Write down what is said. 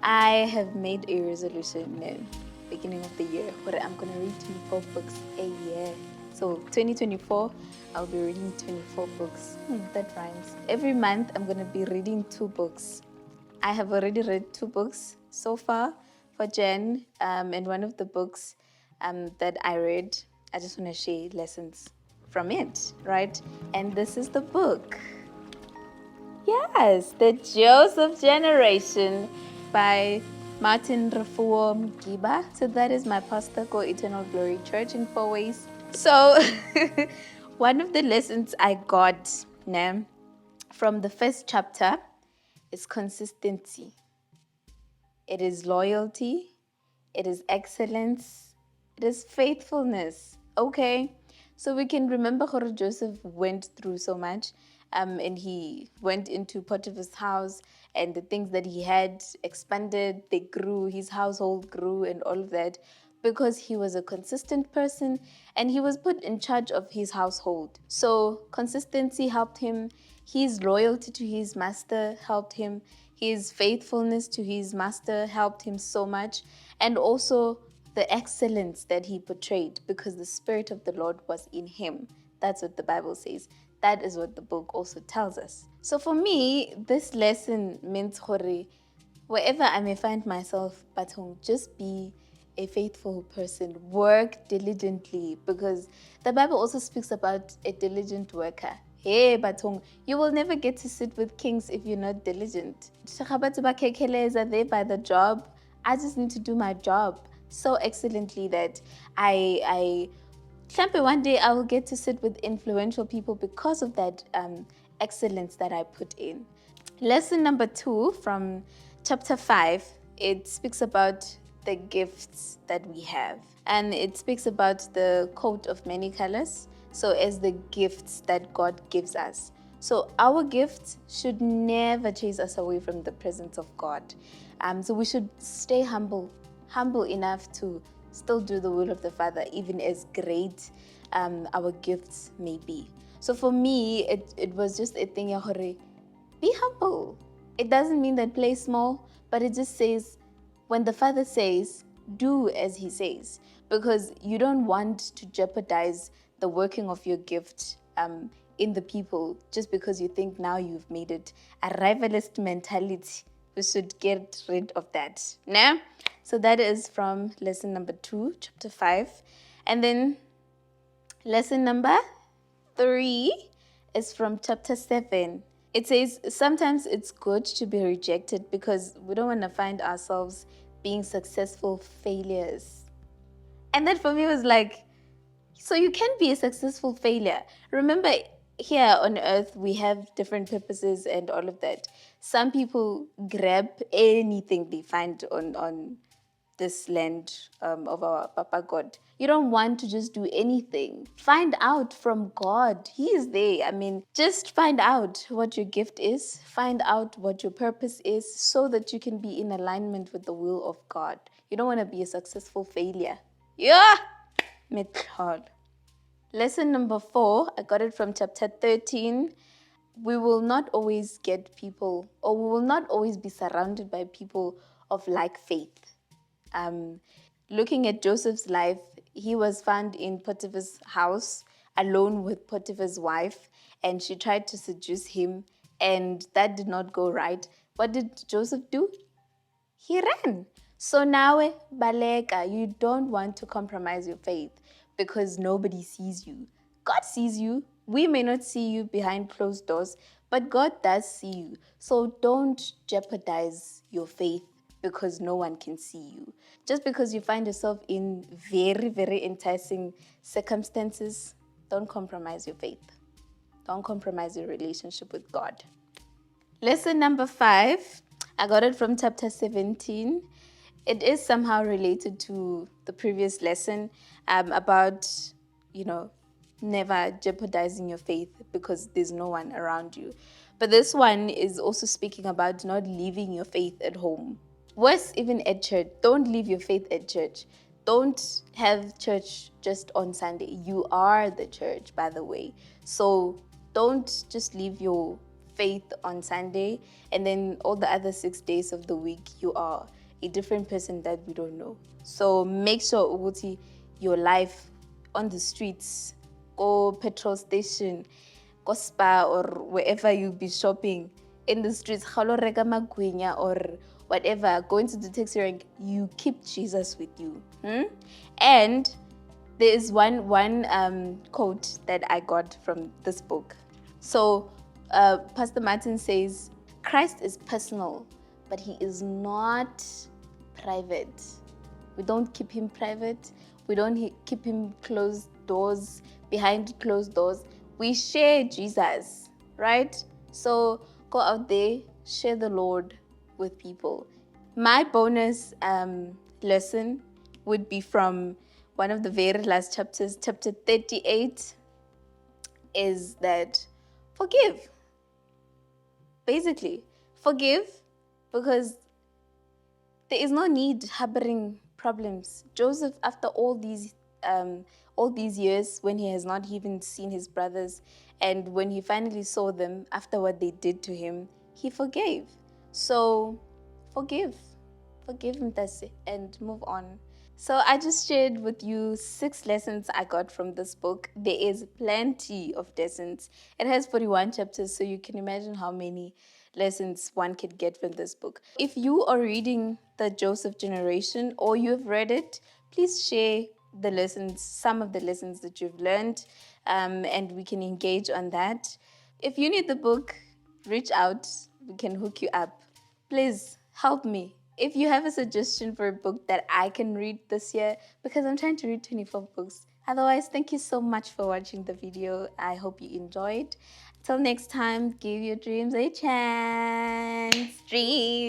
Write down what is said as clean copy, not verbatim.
I have made a resolution in beginning of the year where I'm gonna read 24 books a year. So 2024, I'll be reading 24 books. That rhymes. Every month, I'm gonna be reading 2 books. I have already read 2 books so far for Jen, and one of the books that I read, I just want to share lessons from it, right? And this is the book. Yes, The Joseph Generation by Martin Refuo Mgiba. So that is my pastor, Go Eternal Glory Church in 4 ways. So one of the lessons I got from the first chapter is consistency. It is loyalty. It is excellence. It is faithfulness. Okay? So we can remember how Joseph went through so much. And he went into Potiphar's house, and the things that he had expanded, they grew, his household grew, and all of that, because he was a consistent person and he was put in charge of his household. So consistency helped him, his loyalty to his master helped him, his faithfulness to his master helped him so much, and also the excellence that he portrayed because the Spirit of the Lord was in him. That's what the Bible says. That is what the book also tells us. So for me, this lesson means wherever I may find myself, Batong, just be a faithful person. Work diligently, because the Bible also speaks about a diligent worker. Hey, Batong, you will never get to sit with kings if you're not diligent. Are there by the job. I just need to do my job so excellently that I one day I will get to sit with influential people because of that excellence that I put in. Lesson number 2 from chapter 5, it speaks about the gifts that we have. And it speaks about the coat of many colors. So as the gifts that God gives us. So our gifts should never chase us away from the presence of God. So we should stay humble enough to still do the will of the Father, even as great our gifts may be. So for me, it was just a thing, be humble. It doesn't mean that play small, but it just says, when the Father says, do as he says, because you don't want to jeopardize the working of your gift in the people just because you think now you've made it a rivalist mentality. We should get rid of that. Nah? So that is from lesson number 2, chapter 5. And then lesson number 3 is from chapter 7. It says, sometimes it's good to be rejected because we don't want to find ourselves being successful failures. And that for me was like, so you can be a successful failure. Remember, here on earth, we have different purposes and all of that. Some people grab anything they find on this land of our Papa God. You don't want to just do anything. Find out from God. He is there. I mean, just find out what your gift is. Find out what your purpose is so that you can be in alignment with the will of God. You don't want to be a successful failure. Yeah! Method. Lesson number 4, I got it from chapter 13. We will not always get people, or we will not always be surrounded by people of like faith. Looking at Joseph's life, he was found in Potiphar's house alone with Potiphar's wife, and she tried to seduce him, and that did not go right. What did Joseph do? He ran. So now, baleka, you don't want to compromise your faith because nobody sees you. God sees you. We may not see you behind closed doors, but God does see you. So don't jeopardize your faith because no one can see you. Just because you find yourself in very, very enticing circumstances, don't compromise your faith. Don't compromise your relationship with God. Lesson number 5, I got it from chapter 17. It is somehow related to the previous lesson about, never jeopardizing your faith because there's no one around you. But this one is also speaking about not leaving your faith at home. Worse, even at church. Don't leave your faith at church. Don't have church just on Sunday. You are the church, by the way. So don't just leave your faith on Sunday, and then all the other 6 days of the week you are a different person that we don't know. So make sure ukuthi your life on the streets, go petrol station, go spa, or wherever you be shopping in the streets, khalo reka magwinya or whatever, going to the taxi rank, you keep Jesus with you. And there is one quote that I got from this book. So Pastor Martin says, Christ is personal, but he is not private. We don't keep him private. We don't keep him closed doors, behind closed doors. We share Jesus, right? So go out there, share the Lord with people. My bonus lesson would be from one of the very last chapters, chapter 38, is that forgive. Basically, forgive, because there is no need harboring problems. Joseph, after all these years, when he has not even seen his brothers, and when he finally saw them after what they did to him, he forgave. So forgive Mtase, and move on. So I just shared with you 6 lessons I got from this book. There is plenty of lessons. It has 41 chapters, so you can imagine how many lessons one could get from this book. If you are reading the Joseph generation or you've read it, please share the lessons, some of the lessons that you've learned, and we can engage on that. If you need the book, reach out. We can hook you up. Please help me. If you have a suggestion for a book that I can read this year, because I'm trying to read 24 books. Otherwise, thank you so much for watching the video. I hope you enjoyed. Till next time, give your dreams a chance. Dream.